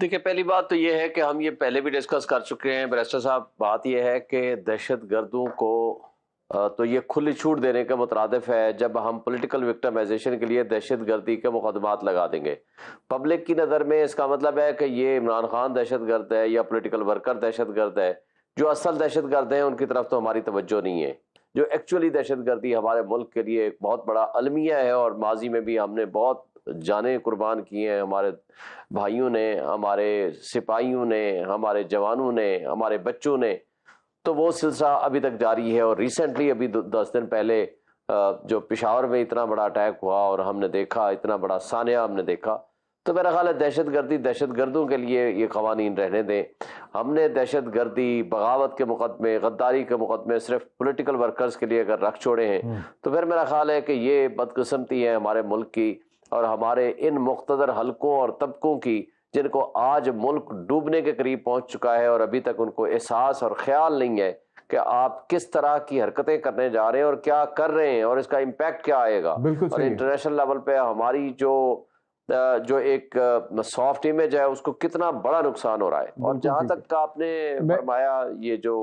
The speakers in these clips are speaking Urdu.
دیکھیں، پہلی بات تو یہ ہے کہ ہم یہ پہلے بھی ڈسکس کر چکے ہیں بیرسٹر صاحب. بات یہ ہے کہ دہشت گردوں کو تو یہ کھلی چھوٹ دینے کا مترادف ہے جب ہم پولیٹیکل وکٹمائزیشن کے لیے دہشت گردی کے مقدمات لگا دیں گے. پبلک کی نظر میں اس کا مطلب ہے کہ یہ عمران خان دہشت گرد ہے یا پولیٹیکل ورکر دہشت گرد ہے. جو اصل دہشت گرد ہیں ان کی طرف تو ہماری توجہ نہیں ہے. جو ایکچولی دہشت گردی ہمارے ملک کے لیے ایک بہت بڑا المیہ ہے، اور ماضی میں بھی ہم نے بہت جانیں قربان کی ہیں، ہمارے بھائیوں نے، ہمارے سپاہیوں نے، ہمارے جوانوں نے، ہمارے بچوں نے. تو وہ سلسلہ ابھی تک جاری ہے. اور ریسنٹلی ابھی 10 دن پہلے جو پشاور میں اتنا بڑا اٹیک ہوا اور ہم نے دیکھا، اتنا بڑا سانحہ ہم نے دیکھا، تو میرا خیال ہے دہشت گردی دہشت گردوں کے لیے یہ قوانین رہنے دیں. ہم نے دہشت گردی، بغاوت کے مقدمے، غداری کے مقدمے صرف پولیٹیکل ورکرز کے لیے اگر رکھ چھوڑے ہیں تو پھر میرا خیال ہے کہ یہ بدقسمتی ہے ہمارے ملک کی اور ہمارے ان مقتدر حلقوں اور طبقوں کی، جن کو آج ملک ڈوبنے کے قریب پہنچ چکا ہے اور ابھی تک ان کو احساس اور خیال نہیں ہے کہ آپ کس طرح کی حرکتیں کرنے جا رہے ہیں اور کیا کر رہے ہیں اور اس کا امپیکٹ کیا آئے گا. بالکل اور صحیح. انٹرنیشنل لیول پہ ہماری جو ایک سافٹ امیج ہے اس کو کتنا بڑا نقصان ہو رہا ہے. اور جہاں تک آپ نے فرمایا یہ جو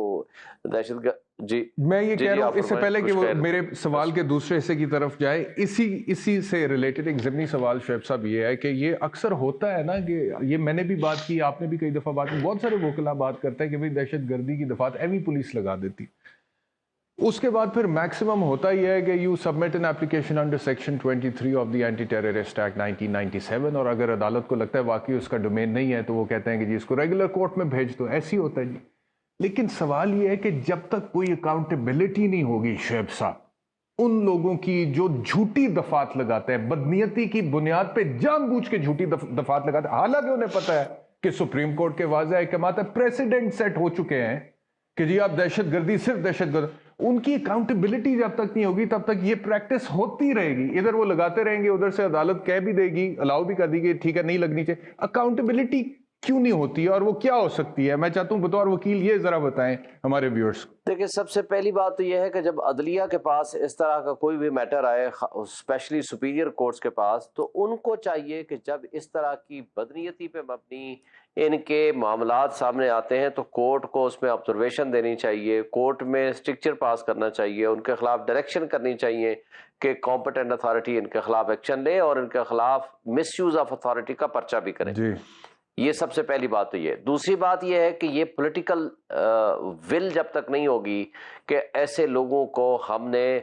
دہشت گرد، جی میں یہ کہہ رہا ہوں اس سے پہلے کہ وہ میرے سوال کے دوسرے حصے کی طرف جائے، اسی سے ریلیٹڈ ایک ضمنی سوال شعیب صاحب یہ ہے کہ یہ اکثر ہوتا ہے نا کہ یہ میں نے بھی بات کی، آپ نے بھی کئی دفعہ بات کی، بہت سارے وکلاء بات کرتے ہیں کہ بھئی دہشت گردی کی دفعات ایوی پولیس لگا دیتی. اس کے بعد پھر میکسیمم ہوتا ہی ہے کہ you submit an application under section 23 of the anti terrorist act 1997، اور اگر عدالت کو لگتا ہے واقعی اس کا ڈومین نہیں ہے تو وہ کہتے ہیں کہ جی اس کو ریگولر کورٹ میں بھیج دو. ایسی ہوتا ہے جی. لیکن سوال یہ ہے کہ جب تک کوئی اکاؤنٹیبلٹی نہیں ہوگی شعیب صاحب ان لوگوں کی جو جھوٹی دفعات لگاتے ہیں، بدنیتی کی بنیاد پہ جان بوجھ کے جھوٹی دفعات لگاتے ہیں، حالانکہ انہیں پتہ ہے کہ سپریم کورٹ کے واضح احکامات پریسیڈنٹ سیٹ ہو چکے ہیں کہ جی آپ دہشت گردی صرف دہشت گرد. ان کی اکاؤنٹیبلٹی جب تک نہیں ہوگی تب تک یہ پریکٹس ہوتی رہے گی. ادھر وہ لگاتے رہیں گے، ادھر سے عدالت کہہ بھی دے گی، الاؤ بھی کر دی گی، ٹھیک ہے نہیں لگنی چاہیے. اکاؤنٹیبلٹی کیوں نہیں ہوتی ہے اور وہ کیا ہو سکتی ہے؟ میں چاہتا ہوں بطور وکیل یہ ذرا بتائیں ہمارے ویورز کو. دیکھیں، سب سے پہلی بات تو یہ ہے کہ جب عدلیہ کے پاس اس طرح کا کوئی بھی میٹر آئے، اسپیشلی سپیریئر کورٹس کے پاس، تو ان کو چاہیے کہ جب اس طرح کی بدنیتی پہ مبنی ان کے معاملات سامنے آتے ہیں تو کورٹ کو اس میں آبزرویشن دینی چاہیے، کورٹ میں اسٹرکچر پاس کرنا چاہیے، ان کے خلاف ڈائریکشن کرنی چاہیے کہ کمپیٹنٹ اتھارٹی ان کے خلاف ایکشن لے اور ان کے خلاف مس یوز آف اتھارٹی کا پرچہ بھی کریں. جی یہ سب سے پہلی بات تو یہ. دوسری بات یہ ہے کہ یہ پولیٹیکل ول جب تک نہیں ہوگی کہ ایسے لوگوں کو ہم نے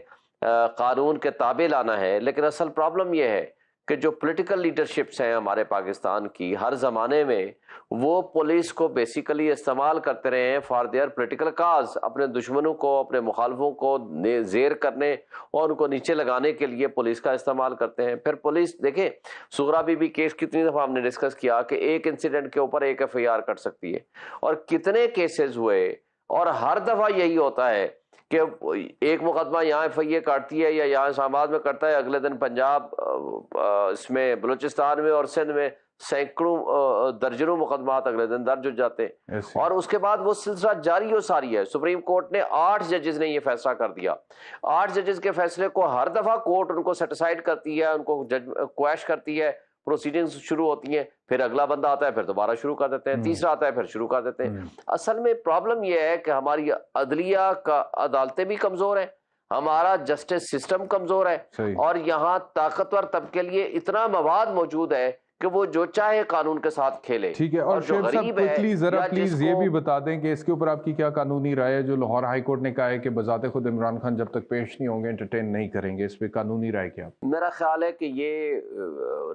قانون کے تابع لانا ہے. لیکن اصل پرابلم یہ ہے کہ جو پولیٹیکل لیڈرشپس ہیں ہمارے پاکستان کی ہر زمانے میں، وہ پولیس کو بیسیکلی استعمال کرتے رہے ہیں فار دیئر پولیٹیکل کاز، اپنے دشمنوں کو، اپنے مخالفوں کو زیر کرنے اور ان کو نیچے لگانے کے لیے پولیس کا استعمال کرتے ہیں. پھر پولیس دیکھیں، سغرا بی بی کیس کتنی دفعہ ہم نے ڈسکس کیا کہ ایک انسیڈنٹ کے اوپر ایک ایف آئی آر کٹ سکتی ہے، اور کتنے کیسز ہوئے، اور ہر دفعہ یہی ہوتا ہے کہ ایک مقدمہ یہاں ایف آئی اے کاٹتی ہے یا یہاں اسلام آباد میں کرتا ہے، اگلے دن پنجاب، اس میں بلوچستان میں اور سندھ میں سینکڑوں درجنوں مقدمات اگلے دن درج ہو جاتے ہیں. اور اس کے بعد وہ سلسلہ جاری و ساری ہے. سپریم کورٹ نے 8 ججز نے یہ فیصلہ کر دیا. 8 ججز کے فیصلے کو ہر دفعہ کورٹ ان کو سیٹیسفائڈ کرتی ہے، ان کو کویش کرتی ہے، پروسیڈنگز شروع ہوتی ہیں، پھر اگلا بندہ آتا ہے، پھر دوبارہ شروع کر دیتے ہیں، تیسرا آتا ہے، پھر شروع کر دیتے ہیں. اصل میں پرابلم یہ ہے کہ ہماری عدلیہ کا عدالتیں بھی کمزور ہیں، ہمارا جسٹس سسٹم کمزور ہے، اور یہاں طاقتور طبقے کے لیے اتنا مواد موجود ہے کہ وہ جو چاہے قانون کے ساتھ کھیلے. ٹھیک ہے. اور شعیب صاحب کوئکلی ذرا پلیز یہ بھی بتا دیں کہ اس کے اوپر آپ کی کیا قانونی رائے ہے؟ جو لاہور ہائی کورٹ نے کہا ہے کہ بذات خود عمران خان جب تک پیش نہیں ہوں گے انٹرٹین نہیں کریں گے، اس پہ قانونی رائے کیا؟ میرا خیال ہے کہ یہ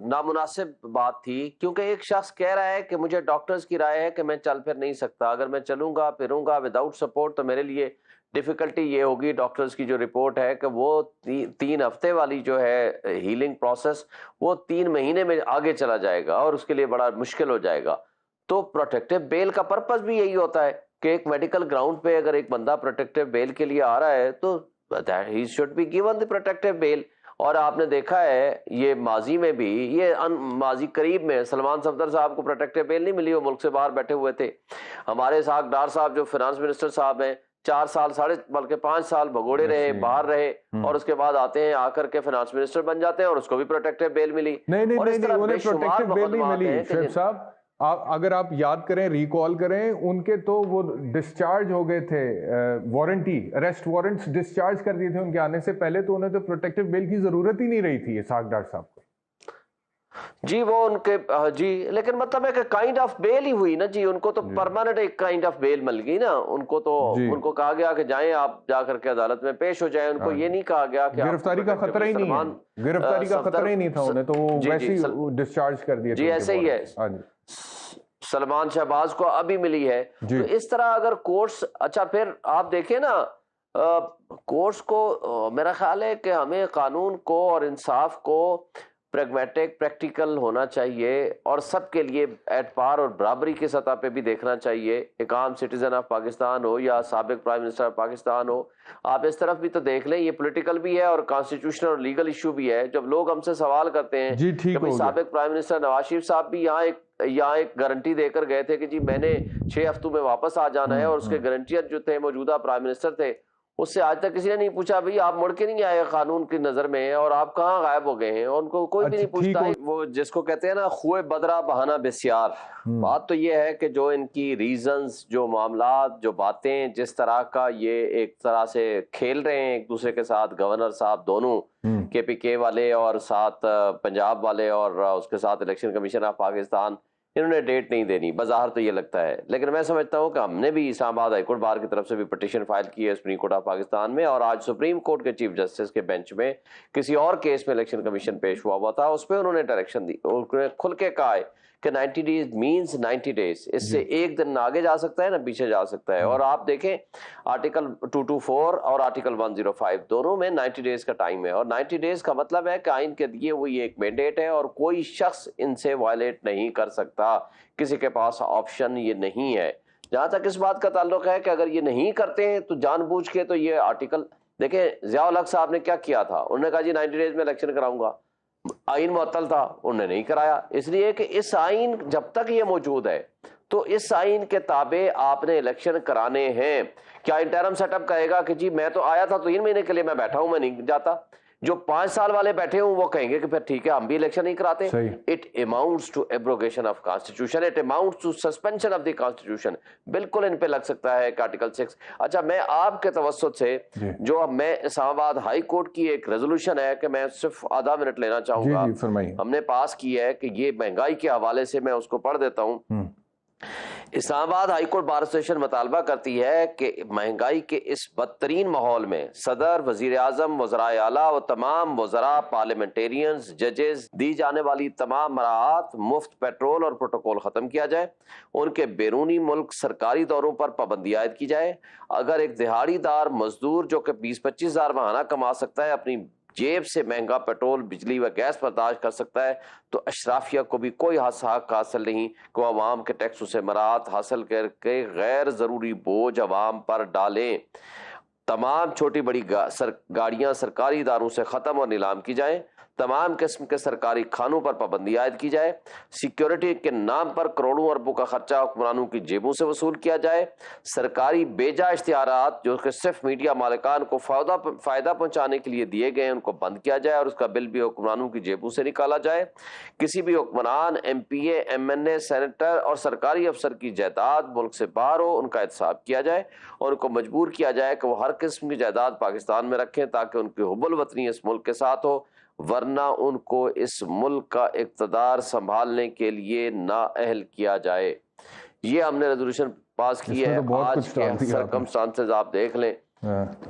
نامناسب بات تھی، کیونکہ ایک شخص کہہ رہا ہے کہ مجھے ڈاکٹرز کی رائے ہے کہ میں چل پھر نہیں سکتا، اگر میں چلوں گا پھروں گا وداؤٹ سپورٹ تو میرے لیے ڈیفیکلٹی یہ ہوگی. ڈاکٹرز کی جو رپورٹ ہے کہ وہ 3 ہفتے والی جو ہے ہیلنگ پروسیس وہ 3 مہینے میں آگے چلا جائے گا اور اس کے لیے بڑا مشکل ہو جائے گا. تو پروٹیکٹیو بیل کا پرپز بھی یہی ہوتا ہے کہ ایک میڈیکل گراؤنڈ پہ اگر ایک بندہ پروٹیکٹیو بیل کے لیے آ رہا ہے تو he should be given the protective bail. اور آپ نے دیکھا ہے یہ ماضی میں بھی، یہ ماضی قریب میں سلمان صفدر صاحب کو پروٹیکٹیو بیل نہیں ملی، وہ ملک سے باہر بیٹھے ہوئے تھے. ہمارے اسحاق ڈار صاحب جو فنانس منسٹر صاحب ہیں، 4 سال بلکہ 5 سال بھگوڑے رہے، باہر رہے، اور اس کے بعد آتے ہیں، آ کر کے فنانس منسٹر بن جاتے ہیں اور اس کو بھی پروٹیکٹیو بیل ملی. نہیں، انہیں پروٹیکٹیو بیل نہیں ملی شعیب صاحب. اگر آپ یاد کریں، ریکال کریں، ان کے تو وہ ڈسچارج ہو گئے تھے، وارنٹی اریسٹ وارنٹس ڈسچارج کر دیے تھے ان کے آنے سے پہلے، تو انہیں تو پروٹیکٹیو بیل کی ضرورت ہی نہیں رہی تھی اسحاق ڈار صاحب کو. جی وہ ان کے جی لیکن مطلب ہے کہ کائنڈ آف بیل ہی ہوئی نا جی، ان کو تو پرماننٹ ایک کائنڈ آف بیل مل گئی نا. ان کو تو ان کو کہا گیا کہ جائیں آپ جا کر کے عدالت میں پیش ہو جائیں. ان کو یہ نہیں کہا گیا کہ گرفتاری کا خطرہ ہی نہیں ہے، گرفتاری کا خطرہ ہی نہیں تھا انہیں، تو وہ ویسے ہی ڈسچارج کر دیا. جی ایسے ہی ہے. سلمان شہباز کو ابھی ملی ہے. تو اس طرح اگر کورٹس، اچھا پھر آپ دیکھیں نا کورٹس کو، میرا خیال ہے کہ ہمیں قانون کو اور انصاف کو پریگمیٹک پریکٹیکل ہونا چاہیے، اور سب کے لیے ایٹ پار اور برابری کی سطح پہ بھی دیکھنا چاہیے. ایک عام سٹیزن آف پاکستان ہو یا سابق پرائم منسٹر آف پاکستان ہو، آپ اس طرف بھی تو دیکھ لیں، یہ پولیٹیکل بھی ہے اور کانسٹیٹیوشنل اور لیگل ایشو بھی ہے. جب لوگ ہم سے سوال کرتے ہیں کہ بھئی سابق پرائم منسٹر نواز شریف صاحب بھی یہاں ایک گارنٹی دے کر گئے تھے کہ جی میں نے 6 ہفتوں میں واپس آ جانا ہے، اور اس کے گارنٹیئر جو تھے موجودہ پرائم منسٹر تھے، اس سے آج تک کسی نے نہیں پوچھا بھئی آپ مڑ کے نہیں آئے قانون کی نظر میں، اور آپ کہاں غائب ہو گئے ہیں، اور ان کو کوئی بھی نہیں پوچھتا. وہ جس کو کہتے ہیں نا خوئے بدرہ بہانہ بسیار. بات تو یہ ہے کہ جو ان کی ریزنز، جو معاملات، جو باتیں، جس طرح کا یہ ایک طرح سے کھیل رہے ہیں ایک دوسرے کے ساتھ، گورنر صاحب دونوں کے پی کے والے اور ساتھ پنجاب والے، اور اس کے ساتھ الیکشن کمیشن آف پاکستان، انہوں نے ڈیٹ نہیں دینی. بظاہر تو یہ لگتا ہے، لیکن میں سمجھتا ہوں کہ ہم نے بھی اسلام آباد ہائی کورٹ بار کی طرف سے بھی پٹیشن فائل کی ہے سپریم کورٹ آف پاکستان میں، اور آج سپریم کورٹ کے چیف جسٹس کے بینچ میں کسی اور کیس میں الیکشن کمیشن پیش ہوا تھا، اس پہ انہوں نے ڈائریکشن دی، انہوں نے کھل کے کہا ہے کہ 90 days means 90 days. اس سے ایک دن نہ آگے جا سکتا ہے نہ پیچھے جا سکتا ہے. اور آپ دیکھیں آرٹیکل 224 اور آرٹیکل 105 دونوں میں 90 days کا ٹائم ہے، اور 90 days کا مطلب ہے کہ آئین کے دیے ہوئی ایک مینڈیٹ ہے، اور کوئی شخص ان سے وائلیٹ نہیں کر سکتا، کسی کے پاس آپشن یہ نہیں ہے. جہاں تک اس بات کا تعلق ہے کہ اگر یہ نہیں کرتے ہیں تو جان بوجھ کے، تو یہ آرٹیکل دیکھیں ضیاء الحق صاحب نے کیا کیا تھا، انہوں نے کہا جی 90 days میں الیکشن کراؤں گا. آئین معطل تھا، انہوں نے نہیں کرایا، اس لیے کہ اس آئین جب تک یہ موجود ہے تو اس آئین کے تابع آپ نے الیکشن کرانے ہیں. کیا انٹرم سیٹ اپ کہے گا کہ جی میں تو آیا تھا 3 مہینے کے لیے میں بیٹھا ہوں، میں نہیں جاتا؟ جو 5 سال والے بیٹھے ہوں وہ کہیں گے کہ پھر ٹھیک ہے ہم بھی الیکشن نہیں کراتے. It amounts to abrogation of constitution, it amounts to suspension of the constitution. بالکل ان پہ لگ سکتا ہے کہ آرٹیکل 6. اچھا میں آپ کے توسط سے جو میں اسلام آباد ہائی کورٹ کی ایک ریزولوشن ہے کہ میں صرف آدھا منٹ لینا چاہوں گا، ہم نے پاس کی ہے کہ یہ مہنگائی کے حوالے سے میں اس کو پڑھ دیتا ہوں. اسلام آباد ہائی کورٹ بار ایسوسیشن مطالبہ کرتی ہے کہ مہنگائی کے اس بدترین ماحول میں صدر، وزیر اعظم، وزرائے اعلیٰ و تمام وزراء، پارلیمنٹیرینز، ججز دی جانے والی تمام مراعات، مفت پیٹرول اور پروٹوکول ختم کیا جائے. ان کے بیرونی ملک سرکاری دوروں پر پابندی عائد کی جائے. اگر ایک دہاڑی دار مزدور جو کہ 20-25 ہزار ماہانہ کما سکتا ہے اپنی جیب سے مہنگا پیٹرول، بجلی و گیس برداشت کر سکتا ہے، تو اشرافیہ کو بھی کوئی حق حاصل نہیں کہ وہ عوام کے ٹیکسوں سے مراعات حاصل کر کے غیر ضروری بوجھ عوام پر ڈالیں. تمام چھوٹی بڑی گاڑیاں سرکاری اداروں سے ختم اور نیلام کی جائیں. تمام قسم کے سرکاری کھانوں پر پابندی عائد کی جائے. سیکیورٹی کے نام پر کروڑوں اربوں کا خرچہ حکمرانوں کی جیبوں سے وصول کیا جائے. سرکاری بیجا اشتہارات جو کہ صرف میڈیا مالکان کو فائدہ پہنچانے کے لیے دیے گئے ان کو بند کیا جائے اور اس کا بل بھی حکمرانوں کی جیبوں سے نکالا جائے. کسی بھی حکمران، ایم پی اے، ایم این اے، سینیٹر اور سرکاری افسر کی جائیداد ملک سے باہر ہو، ان کا احتساب کیا جائے اور ان کو مجبور کیا جائے کہ وہ ہر قسم کی جائیداد پاکستان میں رکھیں تاکہ ان کی حب الوطنی اس ملک کے ساتھ ہو، ورنہ ان کو اس ملک کا اقتدار سنبھالنے کے لیے نااہل کیا جائے. یہ ہم نے ریزولوشن پاس کی ہے. آج کے سرکمسٹانسز آپ دیکھ لیں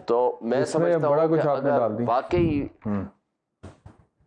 تو میں سمجھتا ہوں کہ اگر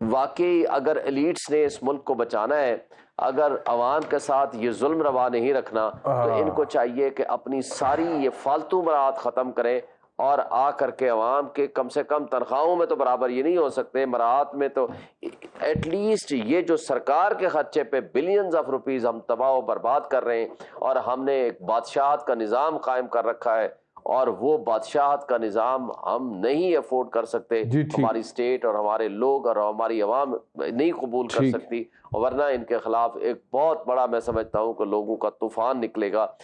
واقعی اگر ایلیٹس نے اس ملک کو بچانا ہے، اگر عوام کے ساتھ یہ ظلم روا نہیں رکھنا، تو ان کو چاہیے کہ اپنی ساری یہ فالتو مراعات ختم کریں اور آ کر کے عوام کے کم سے کم تنخواہوں میں تو برابر یہ نہیں ہو سکتے، مراعات میں تو ایٹ لیسٹ یہ جو سرکار کے خرچے پہ بلینز آف روپیز ہم تباہ و برباد کر رہے ہیں، اور ہم نے ایک بادشاہت کا نظام قائم کر رکھا ہے، اور وہ بادشاہت کا نظام ہم نہیں افورڈ کر سکتے. ہماری اسٹیٹ اور ہمارے لوگ اور ہماری عوام نہیں قبول کر سکتی، ورنہ ان کے خلاف ایک بہت بڑا میں سمجھتا ہوں کہ لوگوں کا طوفان نکلے گا.